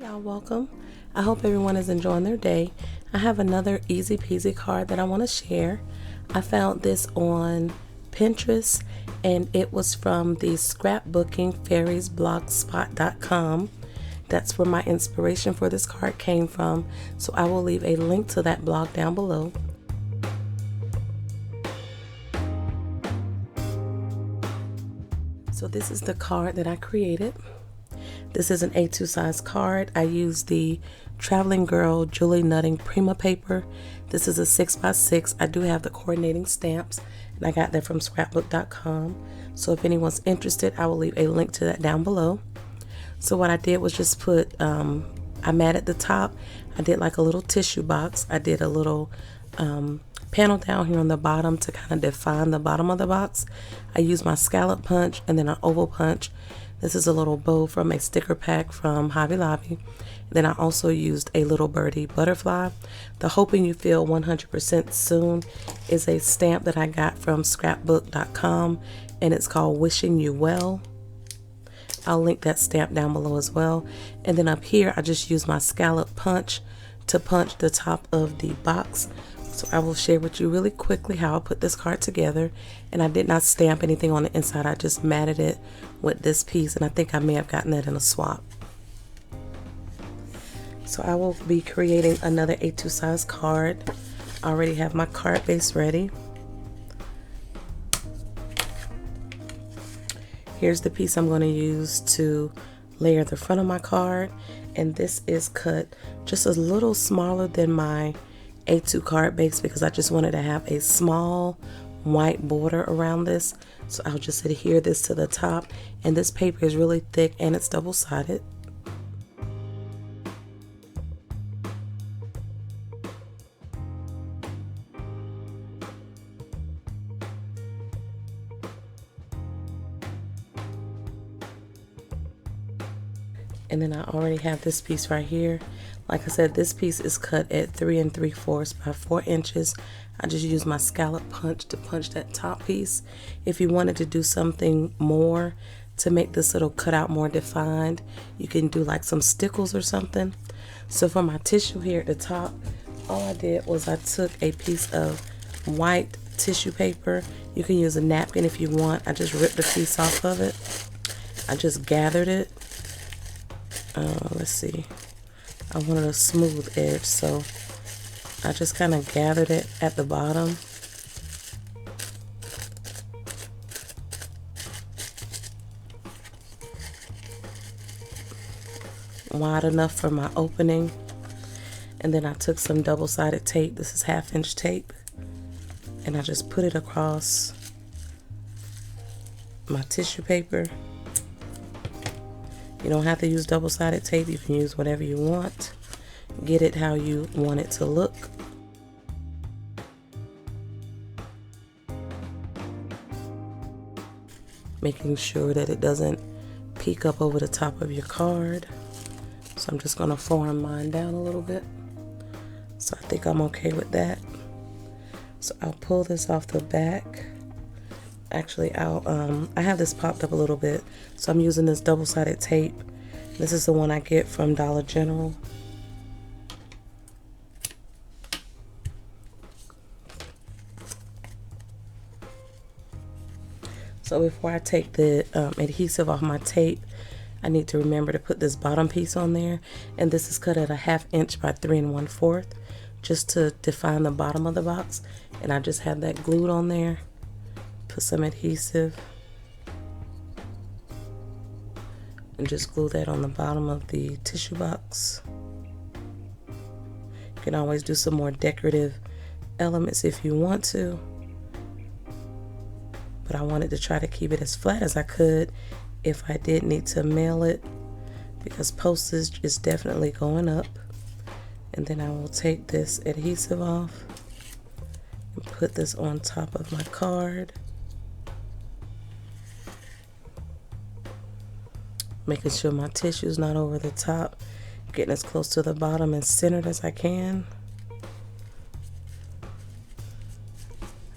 y'all, welcome. I hope everyone is enjoying their day. I have another easy peasy card that I want to share. I found this on Pinterest and it was from the scrapbooking fairies blogspot.com. That's where my inspiration for this card came from, so I will leave a link to that blog down below. So this is the card that I created. This is an A2 size card. I used the Traveling Girl Julie Nutting Prima paper. This is a 6x6. I do have the coordinating stamps, and I got that from scrapbook.com. So if anyone's interested, I will leave a link to that down below. So what I did was just put, I matted the top. I did like a little tissue box. I did a little panel down here on the bottom to kind of define the bottom of the box. I used my scallop punch and then an oval punch. This is a little bow from a sticker pack from Hobby Lobby. Then I also used a little birdie butterfly. The Hoping You Feel 100% Soon is a stamp that I got from scrapbook.com, and it's called Wishing You Well. I'll link that stamp down below as well. And then up here, I just used my scallop punch to punch the top of the box. So I will share with you really quickly how I put this card together. And I did not stamp anything on the inside. I just matted it with this piece, and I think I may have gotten that in a swap. So I will be creating another A2 size card. I already have my card base ready. Here's the piece I'm going to use to layer the front of my card, and this is cut just a little smaller than my A2 card base because I just wanted to have a small white border around this. So I'll just adhere this to the top, and this paper is really thick and it's double-sided. And then I already have this piece right here. Like I said, this piece is cut at 3 3/4 by 4 inches. I just used my scallop punch to punch that top piece. If you wanted to do something more to make this little cutout more defined, you can do like some stickles or something. So for my tissue here at the top, all I did was I took a piece of white tissue paper. You can use a napkin if you want. I just ripped a piece off of it. I just gathered it. Let's see. I wanted a smooth edge, so I just kind of gathered it at the bottom. Wide enough for my opening. And then I took some double-sided tape. This is 1/2-inch tape. And I just put it across my tissue paper. You don't have to use double-sided tape. You can use whatever you want. Get it how you want it to look. Making sure that it doesn't peek up over the top of your card. So I'm just going to form mine down a little bit. So I think I'm okay with that. So I'll pull this off the back. Actually, I have this popped up a little bit, so I'm using this double-sided tape. This is the one I get from Dollar General. So before I take the adhesive off my tape, I need to remember to put this bottom piece on there, and this is cut at a 1/2 inch by 3 1/4, just to define the bottom of the box. And I just have that glued on there. Put some adhesive and just glue that on the bottom of the tissue box. You can always do some more decorative elements if you want to, but I wanted to try to keep it as flat as I could if I did need to mail it, because postage is definitely going up. And then I will take this adhesive off and put this on top of my card. Making sure my tissue is not over the top, getting as close to the bottom and centered as I can.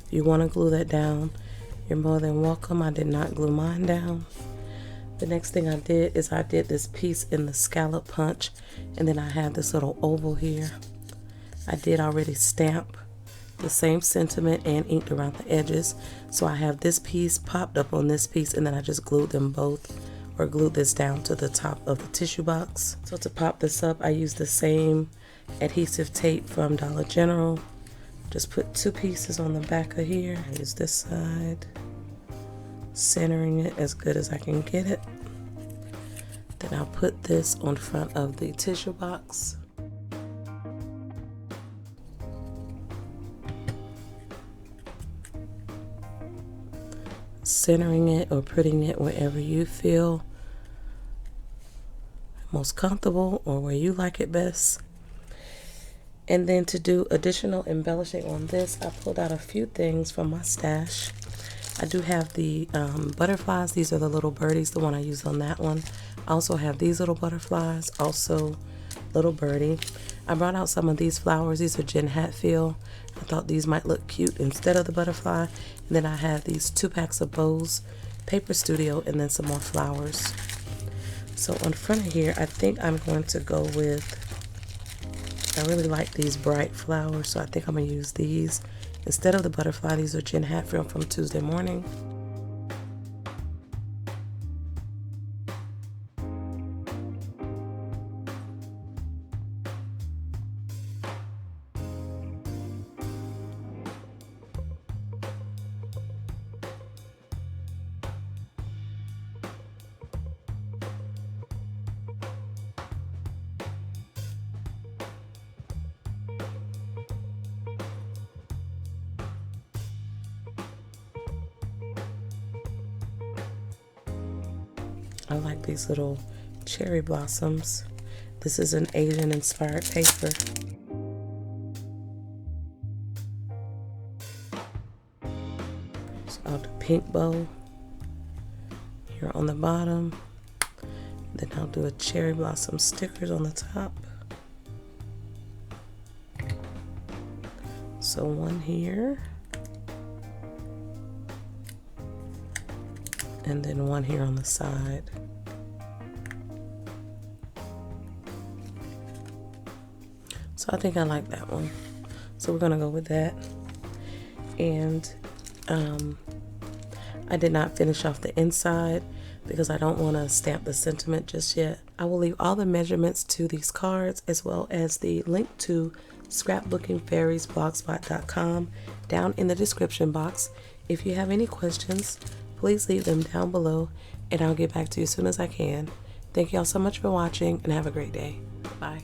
If you want to glue that down, you're more than welcome. I did not glue mine down. The next thing I did is I did this piece in the scallop punch, and then I have this little oval here. I did already stamp the same sentiment and inked around the edges. So I have this piece popped up on this piece, and then I just glued them both, or glued this down to the top of the tissue box. So to pop this up, I use the same adhesive tape from Dollar General. Just put 2 pieces on the back of here. Use this side, centering it as good as I can get it. Then I'll put this on front of the tissue box. Centering it or putting it wherever you feel most comfortable or where you like it best. And then to do additional embellishing on this, I pulled out a few things from my stash. I do have the butterflies. These are the little birdies, the one I used on that one. I also have these little butterflies, also little birdie. I brought out some of these flowers. These are Jen Hatfield. I thought these might look cute instead of the butterfly. And then I have these 2 packs of bows, Paper Studio, and then some more flowers. So on front of here, I think I'm going to go with, I really like these bright flowers, so I think I'm going to use these. Instead of the butterfly, these are Jen Hatfield from Tuesday Morning. I like these little cherry blossoms. This is an Asian inspired paper. So I'll do pink bow here on the bottom. Then I'll do a cherry blossom stickers on the top. So one here. And then one here on the side. So I think I like that one. So we're gonna go with that. And I did not finish off the inside because I don't want to stamp the sentiment just yet. I will leave all the measurements to these cards as well as the link to scrapbookingfairies.blogspot.com down in the description box. If you have any questions, please leave them down below and I'll get back to you as soon as I can. Thank y'all so much for watching and have a great day. Bye.